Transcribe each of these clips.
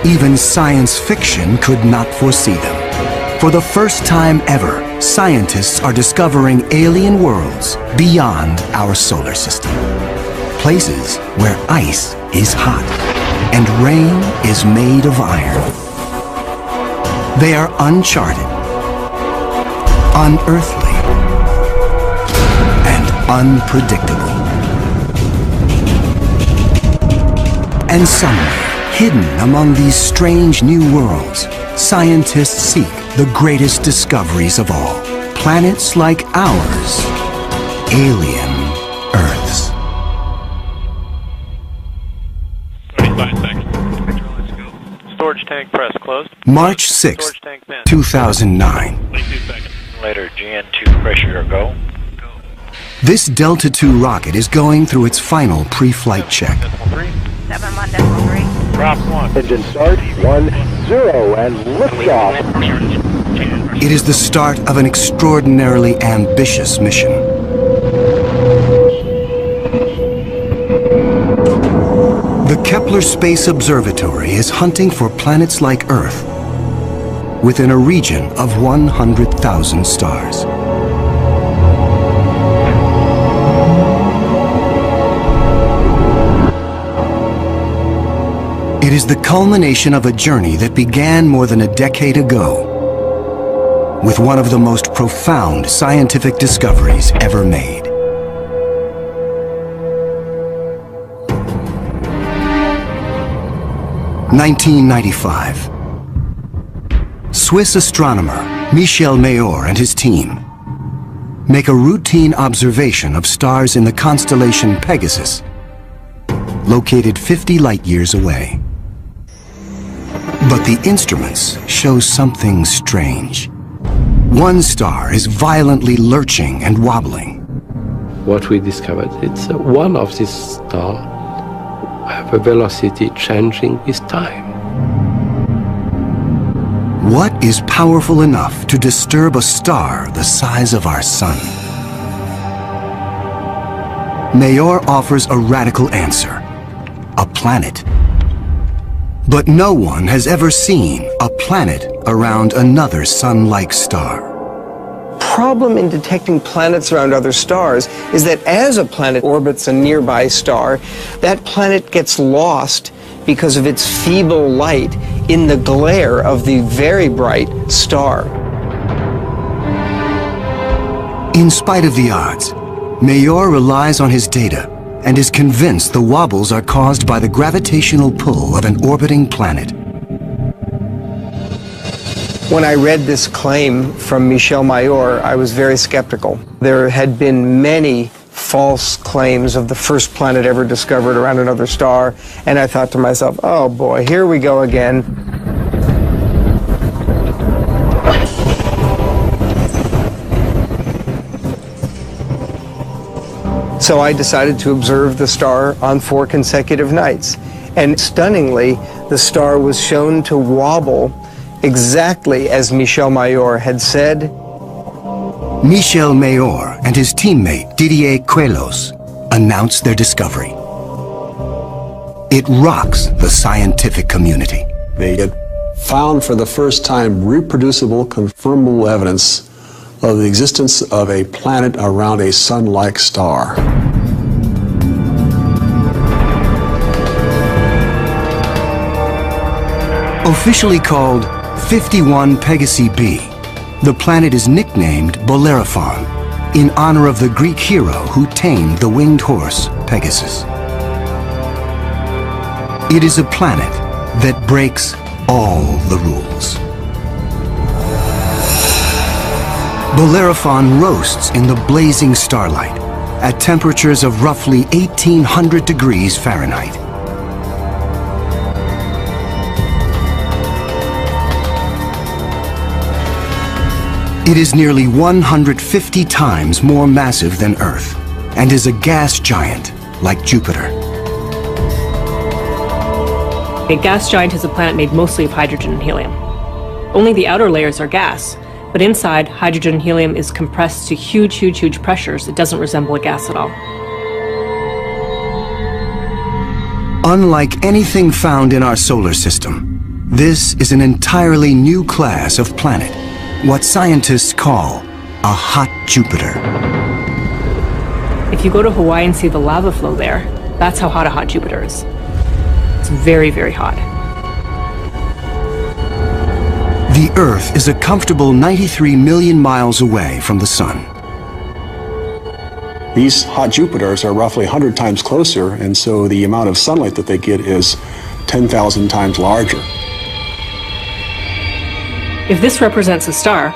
Even science fiction could not foresee them. For the first time ever, scientists are discovering alien worlds beyond our solar system. Places where ice is hot and rain is made of iron. They are uncharted, unearthly, and unpredictable. And somewhere, hidden among these strange new worlds, scientists seek the greatest discoveries of all. Planets like ours, alien Earths. 25 seconds. Storage tank press closed. March 6, 2009. 22 seconds. Later, GN2 pressure go. This Delta II rocket is going through its final pre-flight check. 7.3. Drop 1. Engine start, 1, 0, and liftoff. It is the start of an extraordinarily ambitious mission. The Kepler Space Observatory is hunting for planets like Earth within a region of 100,000 stars. It is the culmination of a journey that began more than a decade ago with one of the most profound scientific discoveries ever made. (1995). Swiss astronomer Michel Mayor and his team make a routine observation of stars in the constellation Pegasus, located 50 light-years away. But the instruments show something strange. One star is violently lurching and wobbling. What we discovered, it's one of these stars have a velocity changing with time. What is powerful enough to disturb a star the size of our sun? Mayor offers a radical answer: a planet. But no one has ever seen a planet around another sun-like star. Problem in detecting planets around other stars is that as a planet orbits a nearby star, that planet gets lost because of its feeble light in the glare of the very bright star. In spite of the odds, Mayor relies on his data and is convinced the wobbles are caused by the gravitational pull of an orbiting planet. When I read this claim from Michel Mayor, I was very skeptical. There had been many false claims of the first planet ever discovered around another star, and I thought to myself, oh boy, here we go again. So I decided to observe the star on 4 consecutive nights. And stunningly, the star was shown to wobble exactly as Michel Mayor had said. Michel Mayor and his teammate Didier Queloz announce their discovery. It rocks the scientific community. They had found for the first time reproducible, confirmable evidence of the existence of a planet around a sun-like star. Officially called 51 Pegasi b, the planet is nicknamed Bellerophon in honor of the Greek hero who tamed the winged horse Pegasus. It is a planet that breaks all the rules. Bellerophon roasts in the blazing starlight at temperatures of roughly 1800 degrees Fahrenheit. It is nearly 150 times more massive than Earth and is a gas giant like Jupiter. A gas giant is a planet made mostly of hydrogen and helium. Only the outer layers are gas, but inside, hydrogen and helium is compressed to huge, huge, huge pressures. It doesn't resemble a gas at all. Unlike anything found in our solar system, This is an entirely new class of planet, what scientists call a hot Jupiter. If you go to Hawaii and see the lava flow there, that's how hot a hot Jupiter is. It's very, very hot. The Earth is a comfortable 93 million miles away from the Sun. These hot Jupiters are roughly 100 times closer, and so the amount of sunlight that they get is 10,000 times larger. If this represents a star,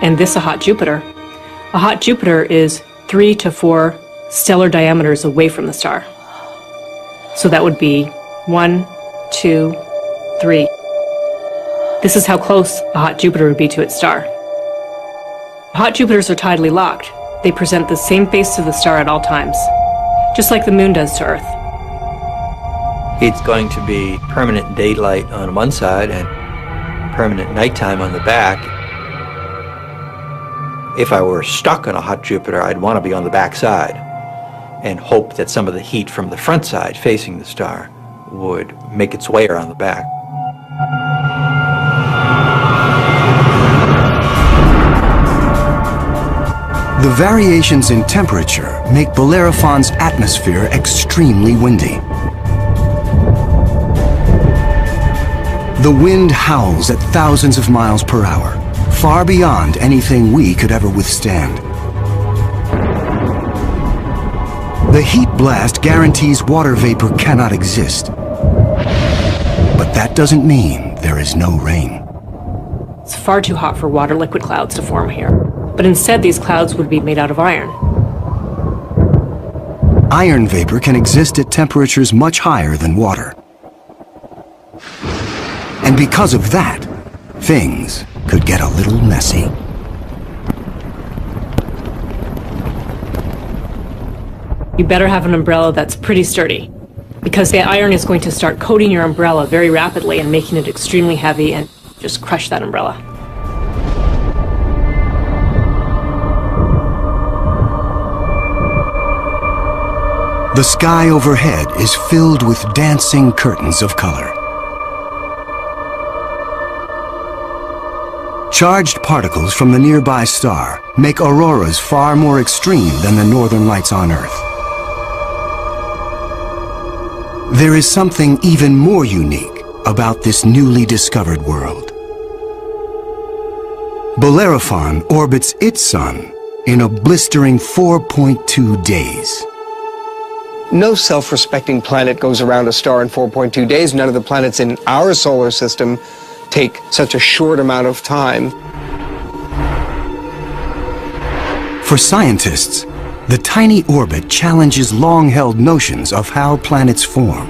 and this a hot Jupiter is 3 to 4 stellar diameters away from the star. So that would be 1, 2, 3. This is how close a hot Jupiter would be to its star. Hot Jupiters are tidally locked. They present the same face to the star at all times, just like the moon does to Earth. It's going to be permanent daylight on one side and permanent nighttime on the back. If I were stuck on a hot Jupiter, I'd want to be on the back side and hope that some of the heat from the front side facing the star would make its way around the back. The variations in temperature make Bellerophon's atmosphere extremely windy. The wind howls at thousands of miles per hour, far beyond anything we could ever withstand. The heat blast guarantees water vapor cannot exist. But that doesn't mean there is no rain. It's far too hot for water liquid clouds to form here. But instead, these clouds would be made out of iron. Iron vapor can exist at temperatures much higher than water. And because of that, things could get a little messy. You better have an umbrella that's pretty sturdy, because the iron is going to start coating your umbrella very rapidly and making it extremely heavy and just crush that umbrella. The sky overhead is filled with dancing curtains of color. Charged particles from the nearby star make auroras far more extreme than the northern lights on Earth. There is something even more unique about this newly discovered world. Bellerophon orbits its sun in a blistering 4.2 days. No self-respecting planet goes around a star in 4.2 days. None of the planets in our solar system take such a short amount of time. For scientists, the tiny orbit challenges long-held notions of how planets form.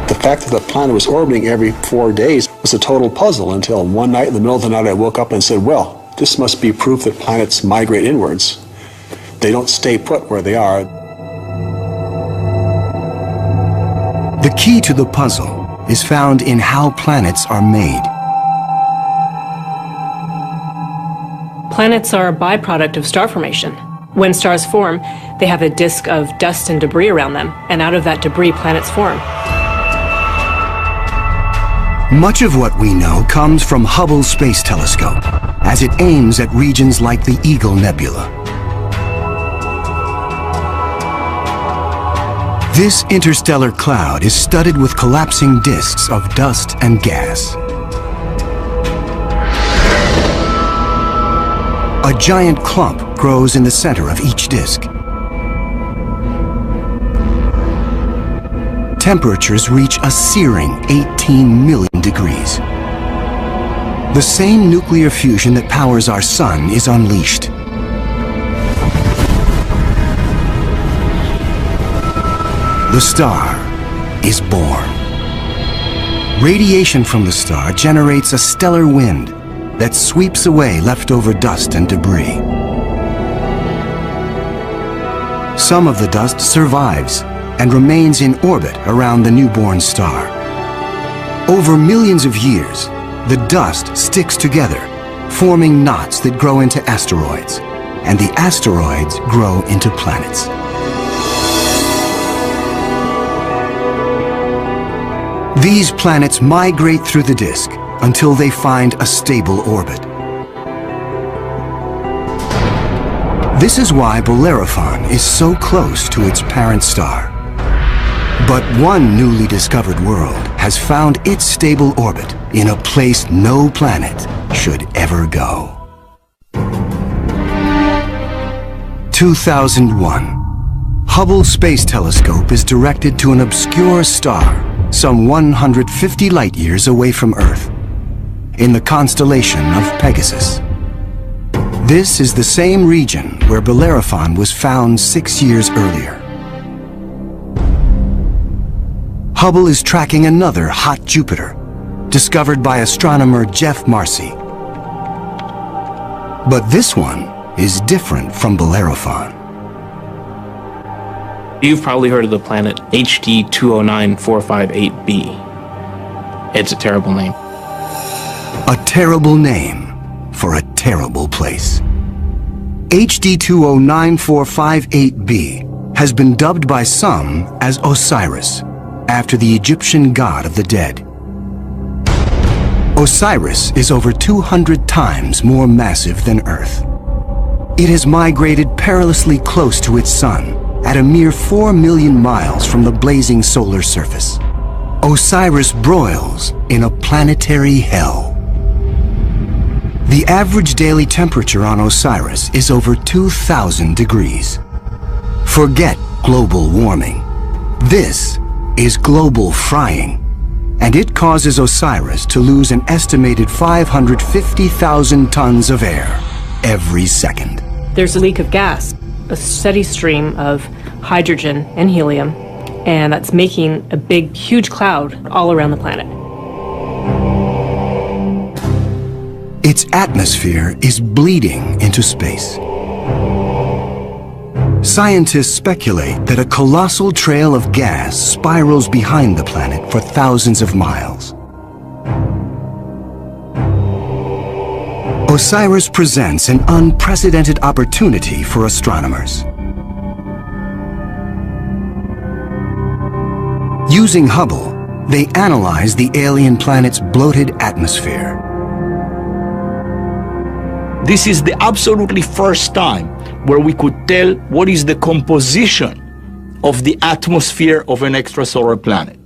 The fact that the planet was orbiting every 4 days was a total puzzle until one night in the middle of the night I woke up and said, well, this must be proof that planets migrate inwards. They don't stay put where they are. The key to the puzzle is found in how planets are made. Planets are a byproduct of star formation. When stars form, they have a disk of dust and debris around them, and out of that debris, planets form. Much of what we know comes from Hubble's Space Telescope, as it aims at regions like the Eagle Nebula. This interstellar cloud is studded with collapsing disks of dust and gas. A giant clump grows in the center of each disk. Temperatures reach a searing 18 million degrees. The same nuclear fusion that powers our sun is unleashed. The star is born. Radiation from the star generates a stellar wind that sweeps away leftover dust and debris. Some of the dust survives and remains in orbit around the newborn star. Over millions of years, the dust sticks together, forming knots that grow into asteroids, and the asteroids grow into planets. These planets migrate through the disk until they find a stable orbit. This is why Bellerophon is so close to its parent star. But one newly discovered world has found its stable orbit in a place no planet should ever go. 2001. Hubble Space Telescope is directed to an obscure star some 150 light-years away from Earth, in the constellation of Pegasus. This is the same region where Bellerophon was found 6 years earlier. Hubble is tracking another hot Jupiter, discovered by astronomer Jeff Marcy. But this one is different from Bellerophon. You've probably heard of the planet HD 209458b. It's a terrible name. A terrible name for a terrible place. HD 209458b has been dubbed by some as Osiris, after the Egyptian god of the dead. Osiris is over 200 times more massive than Earth. It has migrated perilously close to its sun, at a mere 4 million miles from the blazing solar surface. Osiris broils in a planetary hell. The average daily temperature on Osiris is over 2,000 degrees. Forget global warming. This is global frying, and it causes Osiris to lose an estimated 550,000 tons of air every second. There's a leak of gas, a steady stream of hydrogen and helium, and that's making a big, huge cloud all around the planet. Its atmosphere is bleeding into space. Scientists speculate that a colossal trail of gas spirals behind the planet for thousands of miles. Osiris presents an unprecedented opportunity for astronomers. Using Hubble, they analyze the alien planet's bloated atmosphere. This is the absolutely first time where we could tell what is the composition of the atmosphere of an extrasolar planet.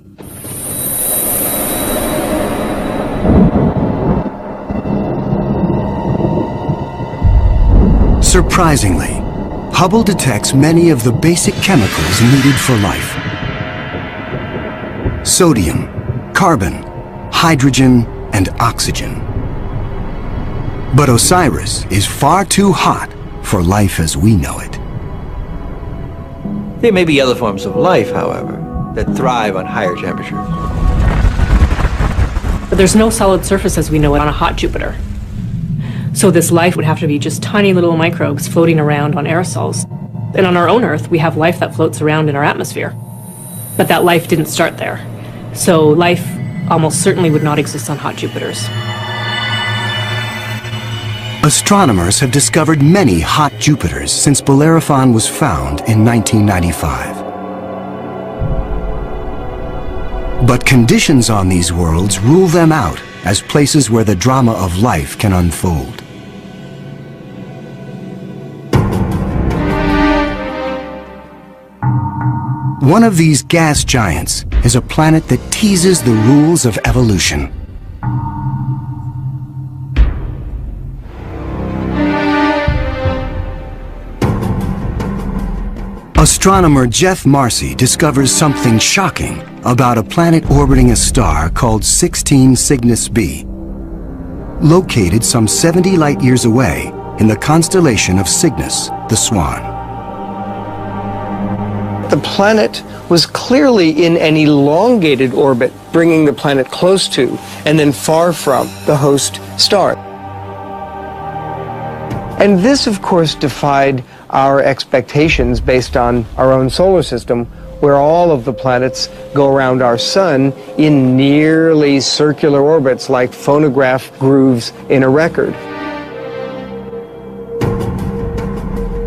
Surprisingly, Hubble detects many of the basic chemicals needed for life. Sodium, carbon, hydrogen, and oxygen. But Osiris is far too hot for life as we know it. There may be other forms of life, however, that thrive on higher temperatures. But there's no solid surface as we know it on a hot Jupiter. So this life would have to be just tiny little microbes floating around on aerosols. And on our own Earth, we have life that floats around in our atmosphere. But that life didn't start there. So life almost certainly would not exist on hot Jupiters. Astronomers have discovered many hot Jupiters since Bellerophon was found in 1995. But conditions on these worlds rule them out as places where the drama of life can unfold. One of these gas giants is a planet that teases the rules of evolution. Astronomer Jeff Marcy discovers something shocking about a planet orbiting a star called 16 Cygnus b, located some 70 light-years away in the constellation of Cygnus, the Swan. The planet was clearly in an elongated orbit, bringing the planet close to and then far from the host star. And this, of course, defied our expectations based on our own solar system, where all of the planets go around our sun in nearly circular orbits like phonograph grooves in a record.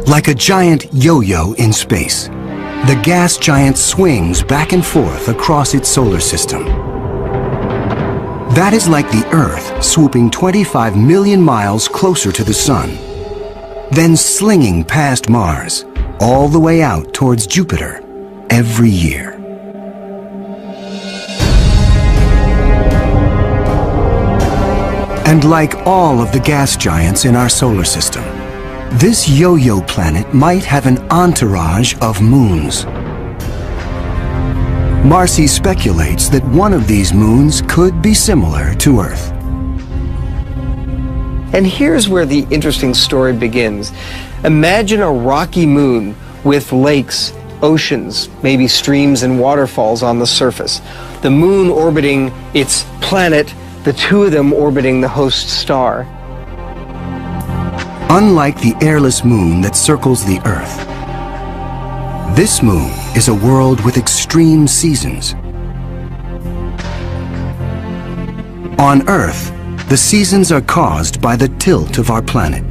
Like a giant yo-yo in space, the gas giant swings back and forth across its solar system, That is like the Earth swooping 25 million miles closer to the Sun, then slinging past Mars, all the way out towards Jupiter every year. And like all of the gas giants in our solar system, this yo-yo planet might have an entourage of moons. Marcy speculates that one of these moons could be similar to Earth. And here's where the interesting story begins. Imagine a rocky moon with lakes, oceans, maybe streams and waterfalls on the surface. The moon orbiting its planet, the two of them orbiting the host star. Unlike the airless moon that circles the Earth, this moon is a world with extreme seasons. On Earth, the seasons are caused by the tilt of our planet.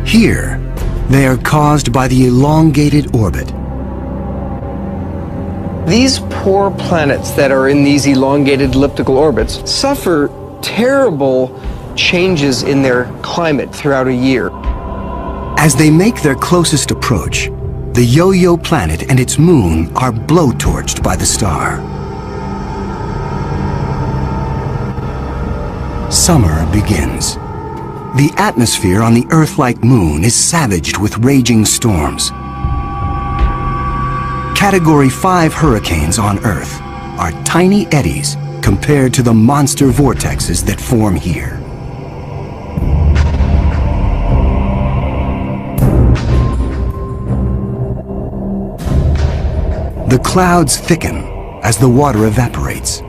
Here, they are caused by the elongated orbit. These poor planets that are in these elongated elliptical orbits suffer terrible changes in their climate throughout a year. As they make their closest approach, the yo-yo planet and its moon are blowtorched by the star. Summer begins. The atmosphere on the Earth-like moon is savaged with raging storms. Category 5 hurricanes on Earth are tiny eddies compared to the monster vortexes that form here. The clouds thicken as the water evaporates.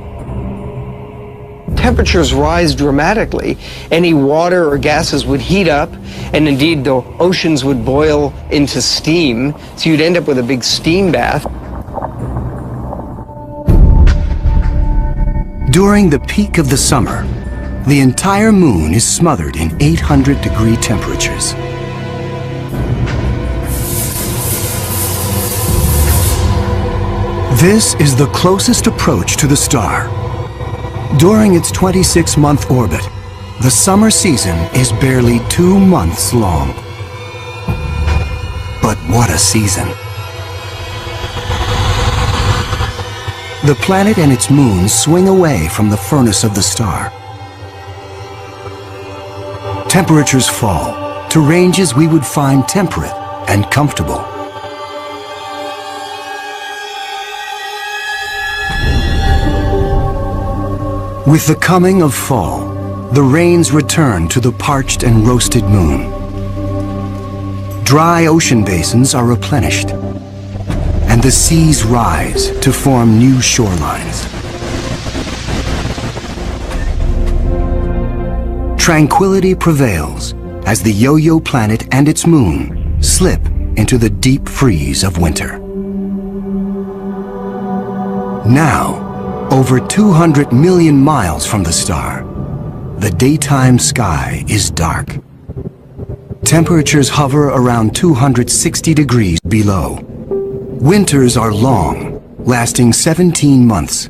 Temperatures rise dramatically. Any water or gases would heat up, and indeed the oceans would boil into steam, so you'd end up with a big steam bath. During the peak of the summer, the entire moon is smothered in 800-degree temperatures. This is the closest approach to the star. During its 26-month orbit, the summer season is barely 2 months long. But what a season! The planet and its moon swing away from the furnace of the star. Temperatures fall to ranges we would find temperate and comfortable. With the coming of fall, the rains return to the parched and roasted moon. Dry ocean basins are replenished, and the seas rise to form new shorelines. Tranquility prevails as the yo-yo planet and its moon slip into the deep freeze of winter. Now, over 200 million miles from the star, the daytime sky is dark. Temperatures hover around 260 degrees below. Winters are long, lasting 17 months.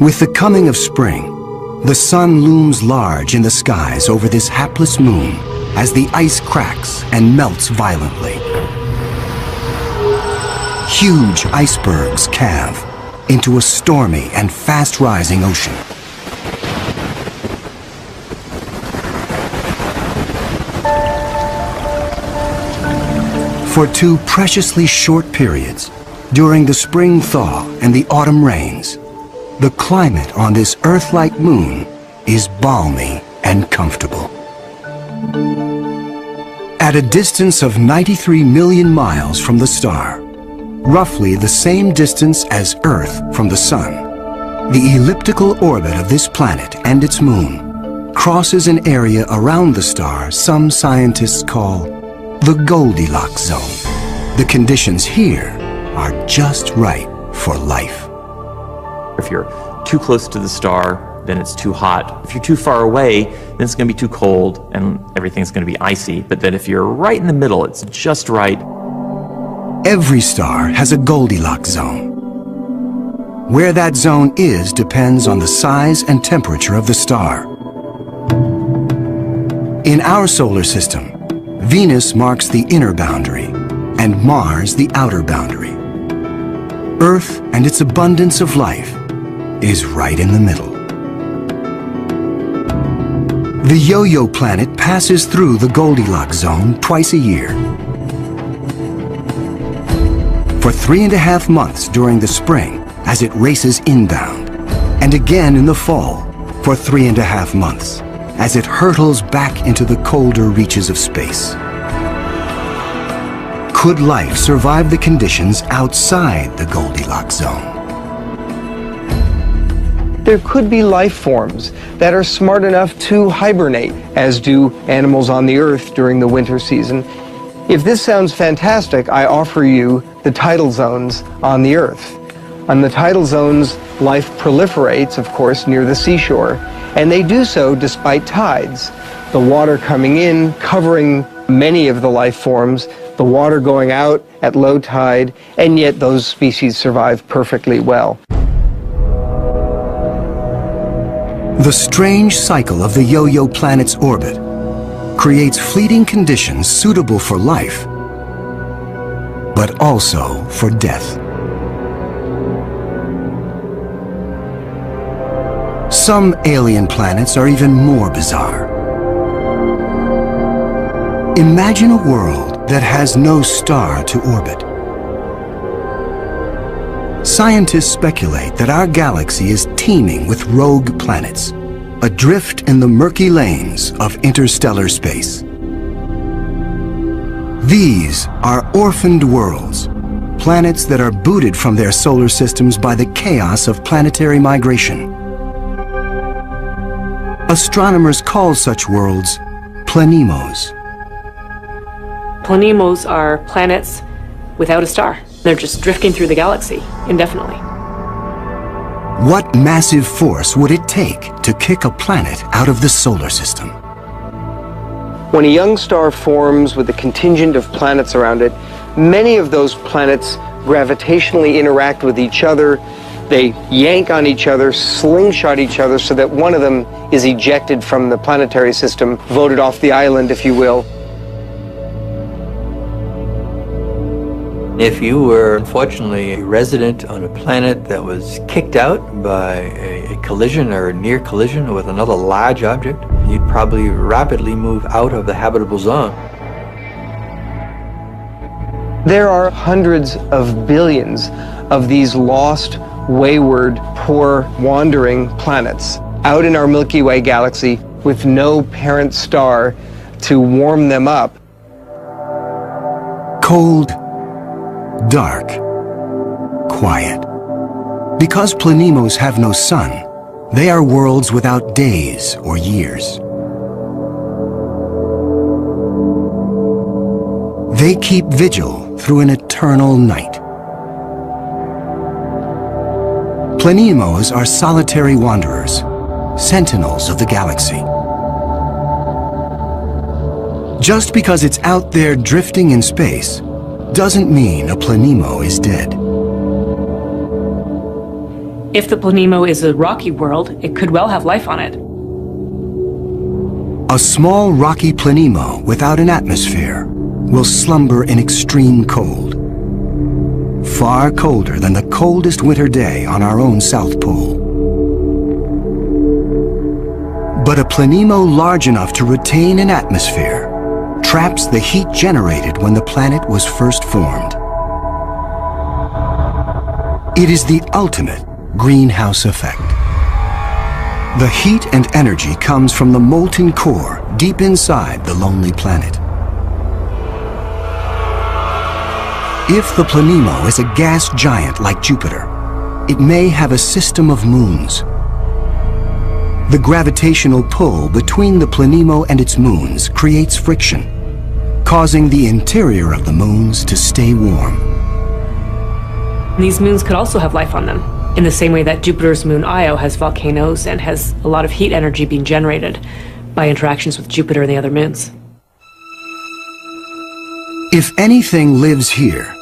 With the coming of spring, the sun looms large in the skies over this hapless moon as the ice cracks and melts violently. Huge icebergs calve into a stormy and fast-rising ocean. For 2 preciously short periods, during the spring thaw and the autumn rains, the climate on this Earth-like moon is balmy and comfortable. At a distance of 93 million miles from the star, roughly the same distance as Earth from the Sun, the elliptical orbit of this planet and its moon crosses an area around the star some scientists call the Goldilocks zone. The conditions here are just right for life. If you're too close to the star, then it's too hot. If you're too far away, then it's going to be too cold and everything's going to be icy. But then if you're right in the middle, it's just right. Every star has a Goldilocks zone. Where that zone is depends on the size and temperature of the star. In our solar system, Venus marks the inner boundary and Mars the outer boundary. Earth and its abundance of life is right in the middle. The Yo-Yo planet passes through the Goldilocks zone twice a year. For 3.5 months during the spring as it races inbound, and again in the fall for 3.5 months as it hurtles back into the colder reaches of space. Could life survive the conditions outside the Goldilocks zone? There could be life forms that are smart enough to hibernate, as do animals on the Earth during the winter season. If this sounds fantastic, I offer you the tidal zones on the Earth. On the tidal zones, life proliferates, of course, near the seashore, and they do so despite tides. The water coming in, covering many of the life forms, the water going out at low tide, and yet those species survive perfectly well. The strange cycle of the Yo-Yo planet's orbit creates fleeting conditions suitable for life, but also for death. Some alien planets are even more bizarre. Imagine a world that has no star to orbit. Scientists speculate that our galaxy is teeming with rogue planets, adrift in the murky lanes of interstellar space. These are orphaned worlds, planets that are booted from their solar systems by the chaos of planetary migration. Astronomers call such worlds planemos. Planemos are planets without a star. They're just drifting through the galaxy indefinitely. What massive force would it take to kick a planet out of the solar system? When a young star forms with a contingent of planets around it, many of those planets gravitationally interact with each other. They yank on each other, slingshot each other, so that one of them is ejected from the planetary system, voted off the island, if you will. If you were, unfortunately, a resident on a planet that was kicked out by a collision or a near collision with another large object, you'd probably rapidly move out of the habitable zone. There are hundreds of billions of these lost, wayward, poor, wandering planets out in our Milky Way galaxy with no parent star to warm them up. Cold, dark, quiet. Because planemos have no sun, they are worlds without days or years. They keep vigil through an eternal night. Planemos are solitary wanderers, sentinels of the galaxy. Just because it's out there drifting in space doesn't mean a planemo is dead. If the planemo is a rocky world, it could well have life on it. A small rocky planemo without an atmosphere will slumber in extreme cold, far colder than the coldest winter day on our own South Pole. But a planemo large enough to retain an atmosphere traps the heat generated when the planet was first formed. It is the ultimate greenhouse effect. The heat and energy comes from the molten core deep inside the lonely planet. If the planemo is a gas giant like Jupiter, it may have a system of moons. The gravitational pull between the planemo and its moons creates friction, causing the interior of the moons to stay warm. These moons could also have life on them, in the same way that Jupiter's moon Io has volcanoes and has a lot of heat energy being generated by interactions with Jupiter and the other moons. If anything lives here,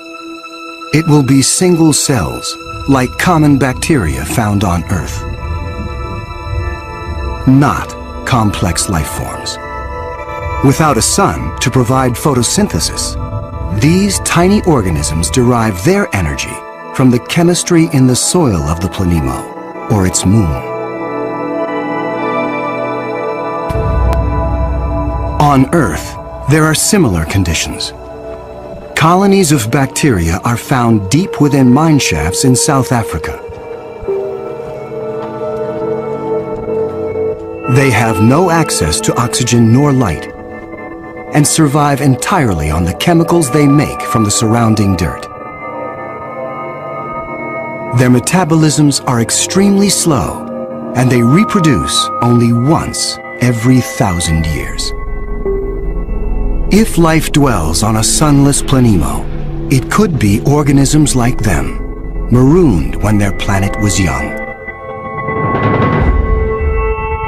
it will be single cells, like common bacteria found on Earth. Not complex life forms. Without a sun to provide photosynthesis, these tiny organisms derive their energy from the chemistry in the soil of the planemo, or its moon. On Earth, there are similar conditions. Colonies of bacteria are found deep within mine shafts in South Africa. They have no access to oxygen nor light, and survive entirely on the chemicals they make from the surrounding dirt. Their metabolisms are extremely slow, and they reproduce only once every 1,000 years. If life dwells on a sunless planemo, it could be organisms like them, marooned when their planet was young.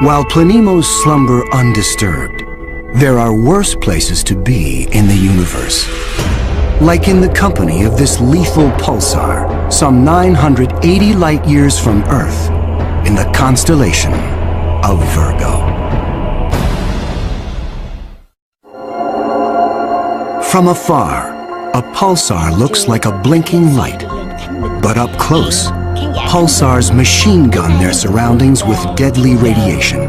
While planemos slumber undisturbed, there are worse places to be in the universe. Like in the company of this lethal pulsar, some 980 light-years from Earth, in the constellation of Virgo. From afar, a pulsar looks like a blinking light, but up close, pulsars machine gun their surroundings with deadly radiation.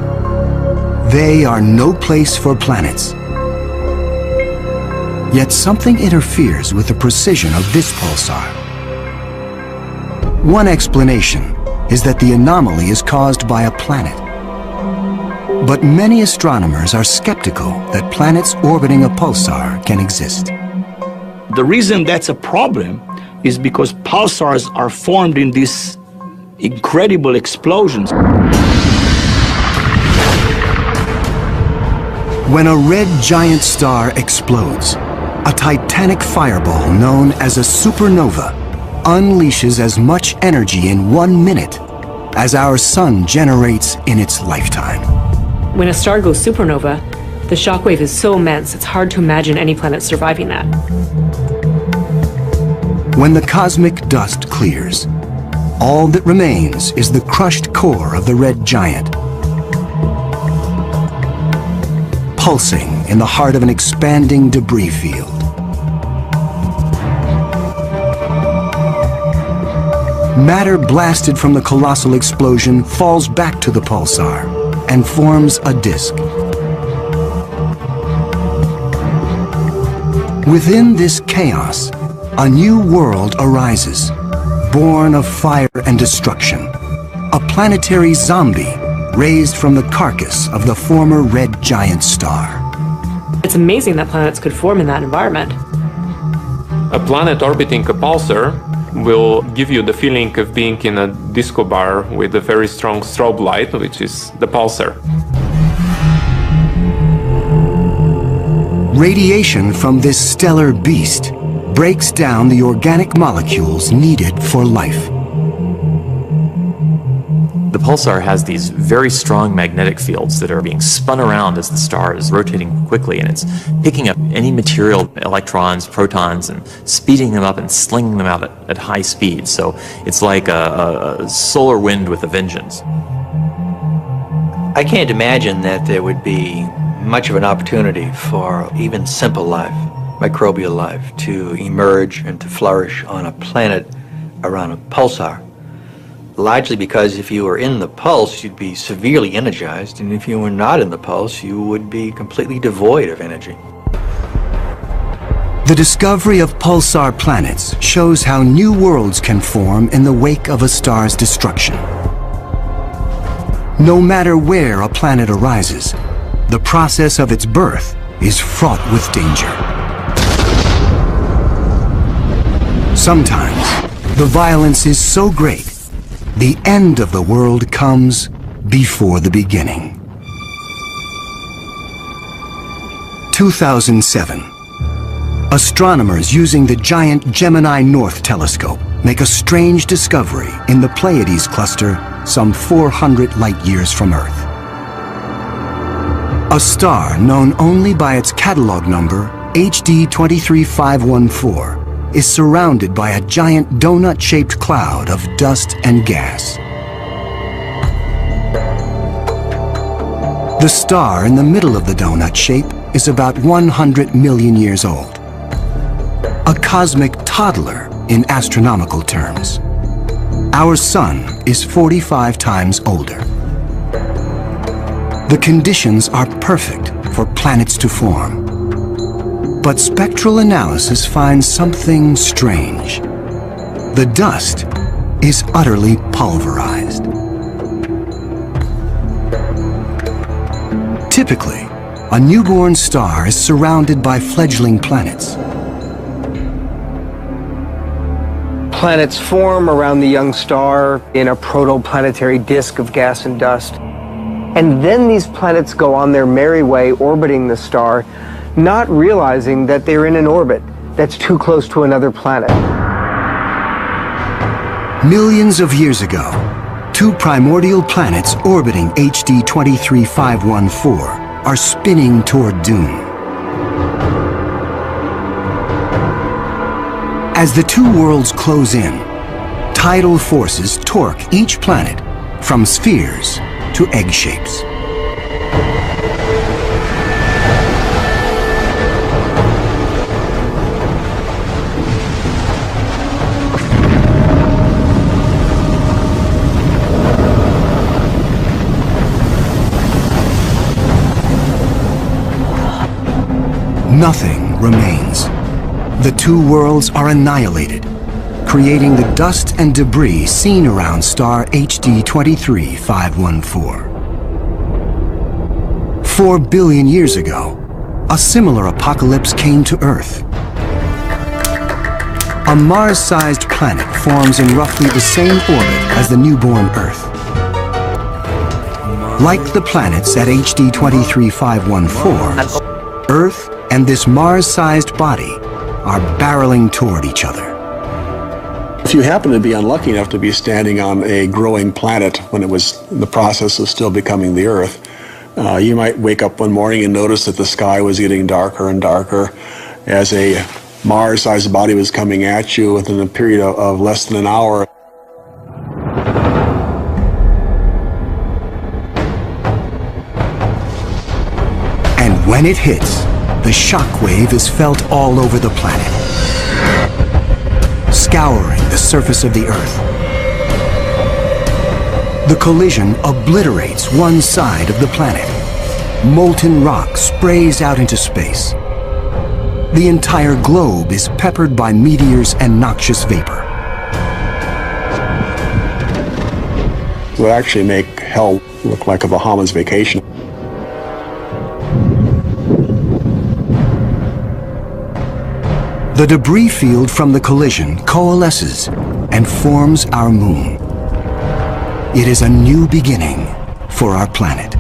They are no place for planets. Yet something interferes with the precision of this pulsar. One explanation is that the anomaly is caused by a planet. But many astronomers are skeptical that planets orbiting a pulsar can exist. The reason that's a problem is because pulsars are formed in these incredible explosions. When a red giant star explodes, a titanic fireball known as a supernova unleashes as much energy in 1 minute as our sun generates in its lifetime. When a star goes supernova, the shockwave is so immense it's hard to imagine any planet surviving that. When the cosmic dust clears, all that remains is the crushed core of the red giant, pulsing in the heart of an expanding debris field. Matter blasted from the colossal explosion falls back to the pulsar and forms a disk. Within this chaos, a new world arises, born of fire and destruction, a planetary zombie raised from the carcass of the former red giant star. It's amazing that planets could form in that environment. A planet orbiting a pulsar will give you the feeling of being in a disco bar with a very strong strobe light, which is the pulsar. Radiation from this stellar beast breaks down the organic molecules needed for life. The pulsar has these very strong magnetic fields that are being spun around as the star is rotating quickly, and it's picking up any material, electrons, protons, and speeding them up and slinging them out at high speed. So it's like a solar wind with a vengeance. I can't imagine that there would be much of an opportunity for even simple life, microbial life, to emerge and to flourish on a planet around a pulsar. Largely because if you were in the pulse, you'd be severely energized, and if you were not in the pulse, you would be completely devoid of energy. The discovery of pulsar planets shows how new worlds can form in the wake of a star's destruction. No matter where a planet arises, the process of its birth is fraught with danger. Sometimes, the violence is so great, the end of the world comes before the beginning. 2007. Astronomers using the giant Gemini North telescope make a strange discovery in the Pleiades cluster some 400 light-years from Earth. A star known only by its catalog number HD 23514 is surrounded by a giant donut-shaped cloud of dust and gas. The star in the middle of the donut shape is about 100 million years old. A cosmic toddler in astronomical terms. Our sun is 45 times older. The conditions are perfect for planets to form. But spectral analysis finds something strange. The dust is utterly pulverized. Typically, a newborn star is surrounded by fledgling planets. Planets form around the young star in a protoplanetary disk of gas and dust. And then these planets go on their merry way orbiting the star, not realizing that they're in an orbit that's too close to another planet. Millions of years ago, two primordial planets orbiting HD 23514 are spinning toward doom. As the two worlds close in, tidal forces torque each planet from spheres to egg shapes. Nothing remains. The two worlds are annihilated, creating the dust and debris seen around star HD 23514. 4 billion years ago, a similar apocalypse came to Earth. A Mars-sized planet forms in roughly the same orbit as the newborn Earth. Like the planets at HD 23514, Earth and this Mars-sized body are barreling toward each other. If you happen to be unlucky enough to be standing on a growing planet when it was in the process of still becoming the Earth, you might wake up one morning and notice that the sky was getting darker and darker as a Mars-sized body was coming at you within a period of less than an hour. And when it hits, the shock wave is felt all over the planet, scouring the surface of the Earth. The collision obliterates one side of the planet. Molten rock sprays out into space. The entire globe is peppered by meteors and noxious vapor. It would actually make hell look like a Bahamas vacation. The debris field from the collision coalesces and forms our moon. It is a new beginning for our planet.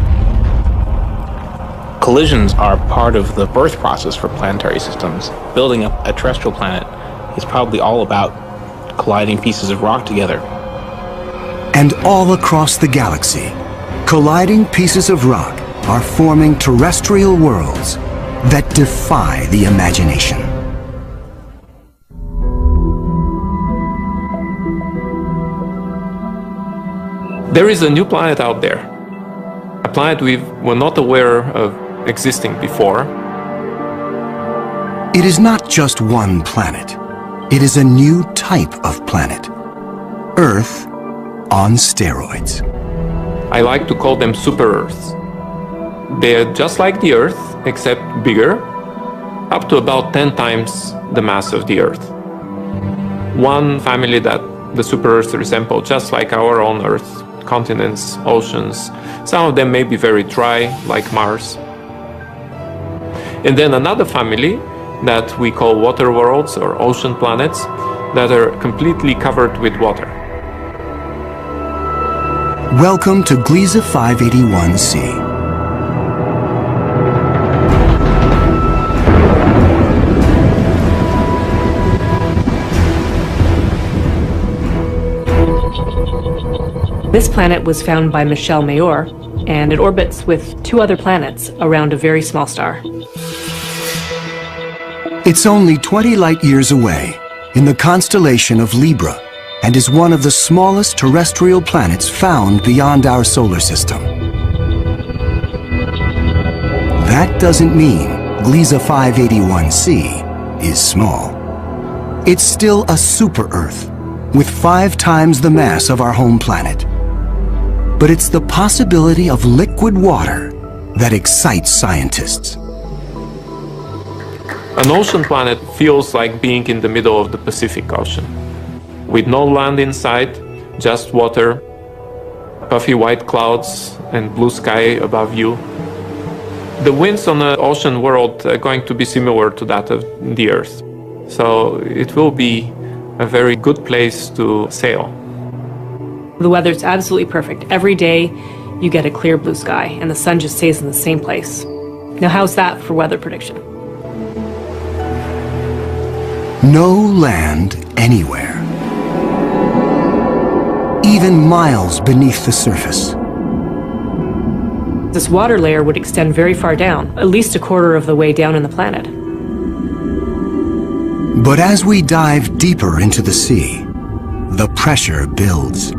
Collisions are part of the birth process for planetary systems. Building up a terrestrial planet is probably all about colliding pieces of rock together. And all across the galaxy, colliding pieces of rock are forming terrestrial worlds that defy the imagination. There is a new planet out there, a planet we were not aware of existing before. It is not just one planet. It is a new type of planet. Earth on steroids. I like to call them super-Earths. They're just like the Earth, except bigger, up to about 10 times the mass of the Earth. One family that the super-Earths resemble just like our own Earth. Continents, oceans. Some of them may be very dry, like Mars. And then another family that we call water worlds or ocean planets that are completely covered with water. Welcome to Gliese 581c. This planet was found by Michel Mayor, and it orbits with 2 other planets around a very small star. It's only 20 light years away, in the constellation of Libra and is one of the smallest terrestrial planets found beyond our solar system. That doesn't mean Gliese 581c is small. It's still a super-Earth with 5 times the mass of our home planet. But it's the possibility of liquid water that excites scientists. An ocean planet feels like being in the middle of the Pacific Ocean, with no land inside, just water, puffy white clouds and blue sky above you. The winds on the ocean world are going to be similar to that of the Earth. So it will be a very good place to sail. The weather's absolutely perfect. Every day you get a clear blue sky and the sun just stays in the same place. Now how's that for weather prediction? No land anywhere. Even miles beneath the surface. This water layer would extend very far down, at least a quarter of the way down in the planet. But as we dive deeper into the sea, the pressure builds.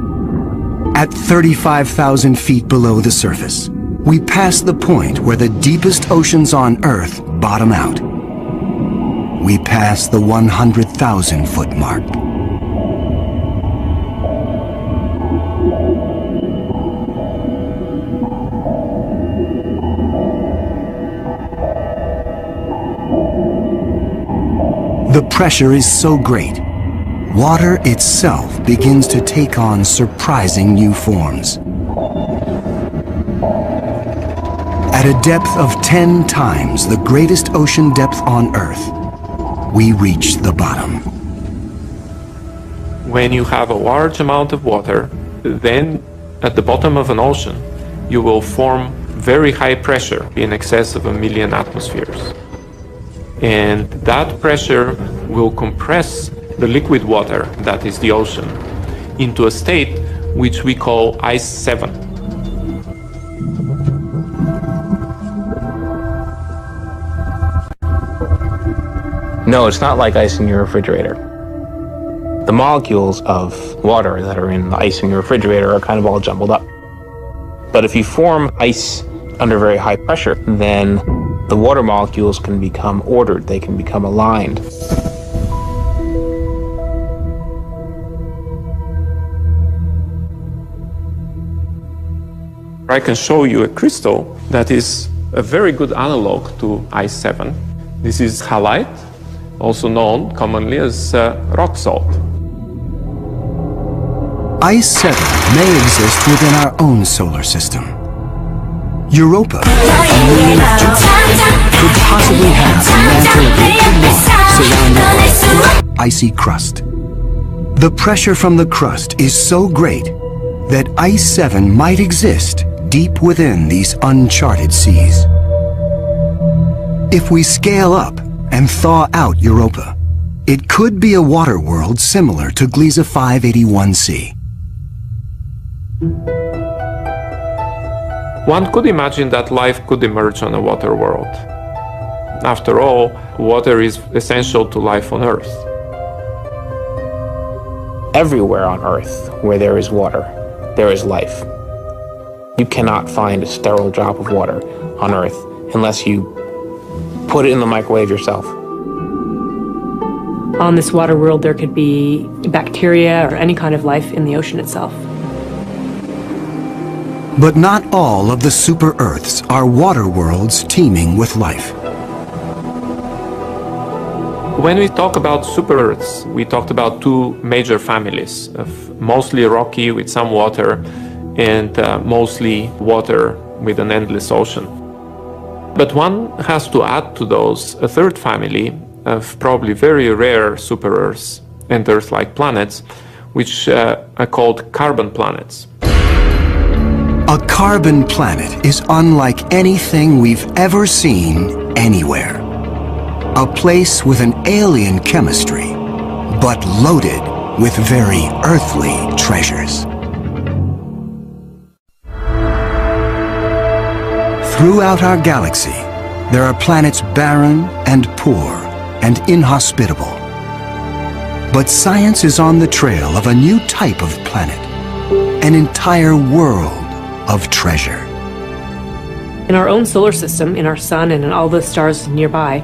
At 35,000 feet below the surface, we pass the point where the deepest oceans on Earth bottom out. We pass the 100,000 foot mark. The pressure is so great, water itself begins to take on surprising new forms. At a depth of 10 times the greatest ocean depth on Earth, we reach the bottom. When you have a large amount of water, then at the bottom of an ocean, you will form very high pressure in excess of 1 million atmospheres. And that pressure will compress the liquid water, that is the ocean, into a state which we call Ice 7. No, it's not like ice in your refrigerator. The molecules of water that are in the ice in your refrigerator are kind of all jumbled up. But if you form ice under very high pressure, then the water molecules can become ordered, they can become aligned. I can show you a crystal that is a very good analog to Ice 7. This is halite, also known commonly as rock salt. Ice 7 may exist within our own solar system. Europa, a moon of Jupiter, could possibly have a mantle of liquid water surrounded by icy crust. The pressure from the crust is so great that Ice 7 might exist deep within these uncharted seas. If we scale up and thaw out Europa, it could be a water world similar to Gliese 581c. One could imagine that life could emerge on a water world. After all, water is essential to life on Earth. Everywhere on Earth where there is water, there is life. You cannot find a sterile drop of water on Earth unless you put it in the microwave yourself. On this water world, there could be bacteria or any kind of life in the ocean itself. But not all of the super-Earths are water worlds teeming with life. When we talk about super-Earths, we talked about 2 major families of mostly rocky with some water and mostly water with an endless ocean. But one has to add to those a 3rd family of probably very rare super-Earths and Earth-like planets, which are called carbon planets. A carbon planet is unlike anything we've ever seen anywhere. A place with an alien chemistry, but loaded with very earthly treasures. Throughout our galaxy, there are planets barren and poor and inhospitable. But science is on the trail of a new type of planet, an entire world of treasure. In our own solar system, in our sun and in all the stars nearby,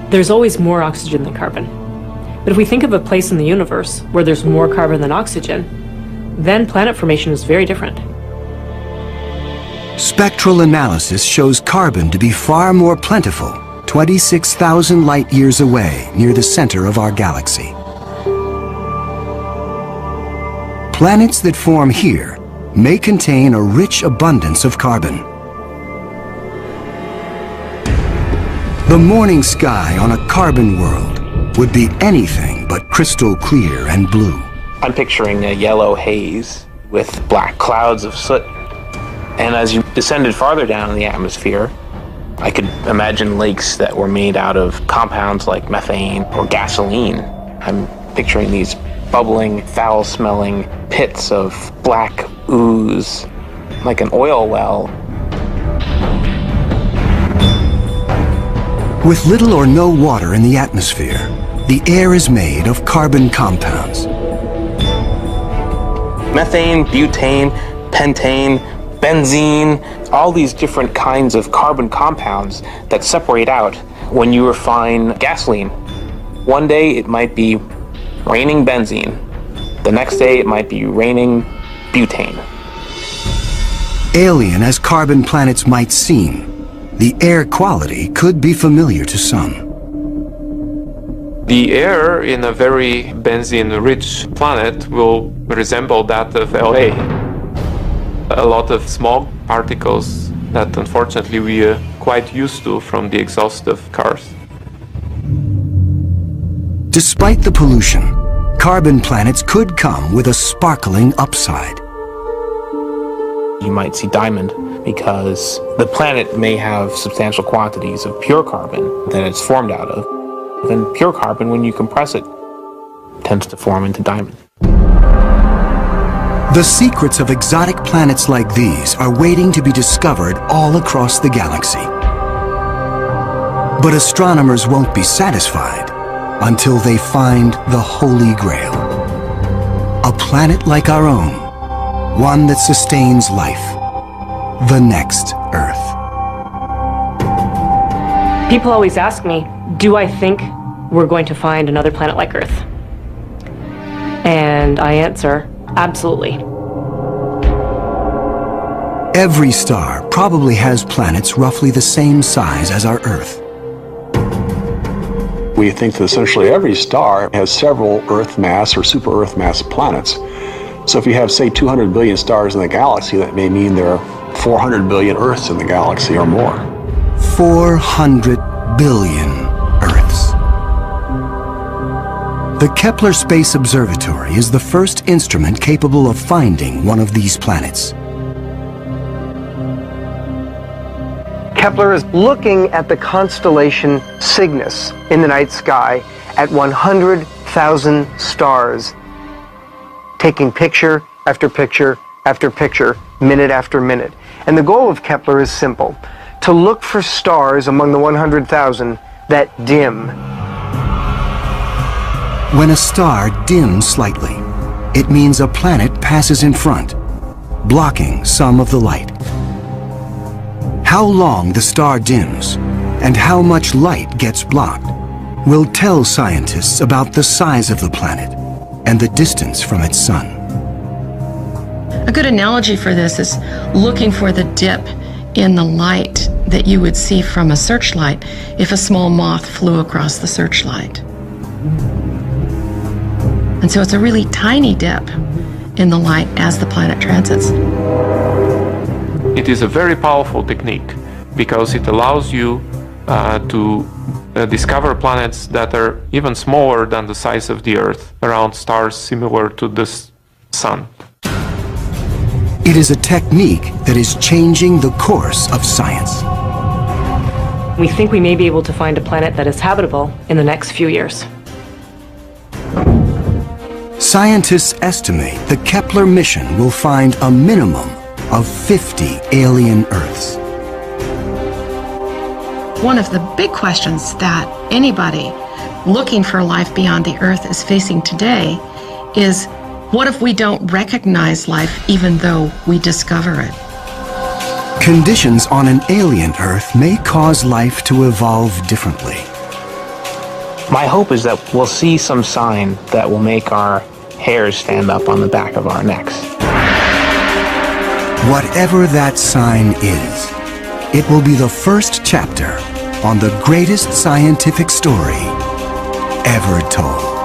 there's always more oxygen than carbon. But if we think of a place in the universe where there's more carbon than oxygen, then planet formation is very different. Spectral analysis shows carbon to be far more plentiful, 26,000 light-years away near the center of our galaxy. Planets that form here may contain a rich abundance of carbon. The morning sky on a carbon world would be anything but crystal clear and blue. I'm picturing a yellow haze with black clouds of soot. And as you descended farther down in the atmosphere, I could imagine lakes that were made out of compounds like methane or gasoline. I'm picturing these bubbling, foul-smelling pits of black ooze, like an oil well. With little or no water in the atmosphere, the air is made of carbon compounds. Methane, butane, pentane, benzene, all these different kinds of carbon compounds that separate out when you refine gasoline. One day it might be raining benzene. The next day it might be raining butane. Alien as carbon planets might seem, the air quality could be familiar to some. The air in a very benzene-rich planet will resemble that of LA. A lot of smog particles that unfortunately we are quite used to from the exhaust of cars. Despite the pollution, carbon planets could come with a sparkling upside. You might see diamond because the planet may have substantial quantities of pure carbon that it's formed out of. And pure carbon, when you compress it, tends to form into diamond. The secrets of exotic planets like these are waiting to be discovered all across the galaxy. But astronomers won't be satisfied until they find the Holy Grail. A planet like our own, one that sustains life, the next Earth. People always ask me, do I think we're going to find another planet like Earth? And I answer, absolutely. Every star probably has planets roughly the same size as our Earth. We think that essentially every star has several Earth mass or super Earth mass planets. So if you have, say, 200 billion stars in the galaxy, that may mean there are 400 billion Earths in the galaxy or more. 400 billion Earths. The Kepler Space Observatory is the first instrument capable of finding one of these planets. Kepler is looking at the constellation Cygnus in the night sky at 100,000 stars, taking picture after picture after picture, minute after minute. And the goal of Kepler is simple: to look for stars among the 100,000 that dim. When a star dims slightly, it means a planet passes in front, blocking some of the light. How long the star dims and how much light gets blocked will tell scientists about the size of the planet and the distance from its sun. A good analogy for this is looking for the dip in the light that you would see from a searchlight if a small moth flew across the searchlight. And so it's a really tiny dip in the light as the planet transits. It is a very powerful technique because it allows you to discover planets that are even smaller than the size of the Earth, around stars similar to the Sun. It is a technique that is changing the course of science. We think we may be able to find a planet that is habitable in the next few years. Scientists estimate the Kepler mission will find a minimum of 50 alien Earths. One of the big questions that anybody looking for life beyond the Earth is facing today is, what if we don't recognize life even though we discover it? Conditions on an alien Earth may cause life to evolve differently. My hope is that we'll see some sign that will make our hairs stand up on the back of our necks. Whatever that sign is, it will be the first chapter on the greatest scientific story ever told.